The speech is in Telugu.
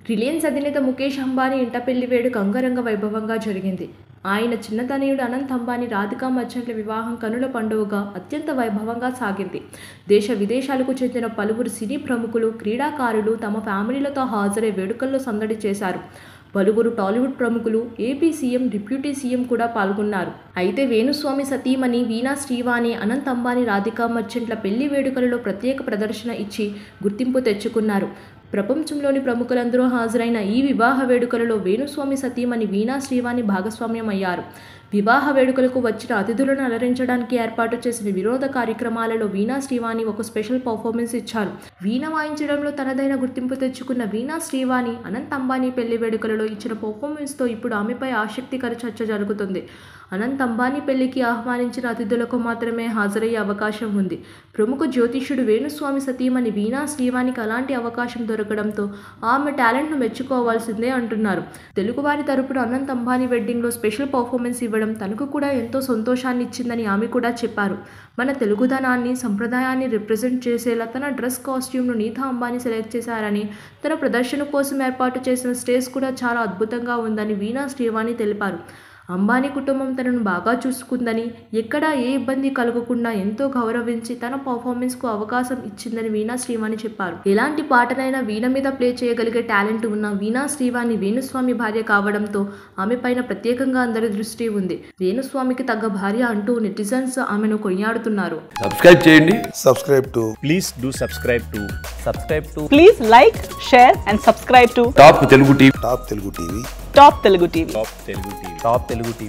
రిలయన్స్ అధినేత ముఖేష్ అంబానీ ఇంట పెళ్లి వేడుక అంగరంగ వైభవంగా జరిగింది. ఆయన చిన్నతనయుడు అనంత్ అంబానీ రాధికా మర్చెంట్ల వివాహం కనుల పండుగగా అత్యంత వైభవంగా సాగింది. దేశ విదేశాలకు చెందిన పలువురు సినీ ప్రముఖులు, క్రీడాకారులు తమ ఫ్యామిలీలతో హాజరై వేడుకల్లో సందడి చేశారు. పలువురు టాలీవుడ్ ప్రముఖులు, ఏపీ సీఎం, డిప్యూటీ సీఎం కూడా పాల్గొన్నారు. అయితే వేణుస్వామి సతీమణి వీణా శ్రీవాణి అనంత్ అంబానీ రాధికా మర్చెంట్ల పెళ్లి వేడుకలలో ప్రత్యేక ప్రదర్శన ఇచ్చి గుర్తింపు తెచ్చుకున్నారు. ప్రపంచంలోని ప్రముఖులందరూ హాజరైన ఈ వివాహ వేడుకలలో వేణుస్వామి సతీమణి వీణా శ్రీవాణి భాగస్వామ్యం అయ్యారు. వివాహ వేడుకలకు వచ్చిన అతిథులను అలరించడానికి ఏర్పాటు చేసిన వినోద కార్యక్రమాలలో వీణా శ్రీవాణి ఒక స్పెషల్ పర్ఫార్మెన్స్ ఇచ్చారు. వీణ వాయించడంలో తనదైన గుర్తింపు తెచ్చుకున్న వీణా శ్రీవాణి అనంత్ అంబానీ పెళ్లి వేడుకలలో ఇచ్చిన పర్ఫార్మెన్స్తో ఇప్పుడు ఆమెపై ఆసక్తికర చర్చ జరుగుతుంది. అనంత్ అంబానీ పెళ్లికి ఆహ్వానించిన అతిథులకు మాత్రమే హాజరయ్యే అవకాశం ఉంది. ప్రముఖ జ్యోతిష్యుడు వేణుస్వామి సతీమణి వీణా శ్రీవాణికి అలాంటి అవకాశం దొరకడంతో ఆమె టాలెంట్ను మెచ్చుకోవాల్సిందే అంటున్నారు. తెలుగువారి తరపున అనంత్ అంబానీ వెడ్డింగ్లో స్పెషల్ పర్ఫార్మెన్స్ ఇవ్వడం తనకు కూడా ఎంతో సంతోషాన్ని ఇచ్చిందని ఆమె కూడా చెప్పారు. మన తెలుగుదనాన్ని, సంప్రదాయాన్ని రిప్రజెంట్ చేసేలా తన డ్రెస్ కాస్ట్యూమ్ను నీతా అంబానీ సెలెక్ట్ చేశారని, తన ప్రదర్శన కోసం ఏర్పాటు చేసిన స్టేజ్ కూడా చాలా అద్భుతంగా ఉందని వీణా శ్రీవాణి తెలిపారు. అంబానీ కుటుంబం తనను బాగా చూసుకుందని, ఎక్కడా ఏ ఇబ్బంది కలగకుండా ఎంతో గౌరవించి తన పర్ఫార్మెన్స్కు అవకాశం ఇచ్చిందని వీణా శ్రీవాణి చెప్పారు. ఎలాంటి పాటనైనా వీణ మీద ప్లే చేయగలిగే టాలెంట్ ఉన్న వీణా శ్రీవాణి వేణుస్వామి భార్య కావడంతో ఆమె పైన ప్రత్యేకంగా అందరి దృష్టి ఉంది. వేణుస్వామికి తగ్గ భార్య అంటూ నెటిజన్స్ ఆమెను కొనియాడుతున్నారు. సబ్స్క్రైబ్ చేయండి. Please do subscribe to. Please like, share and subscribe to top Telugu TV. Top Telugu TV. Top Telugu TV.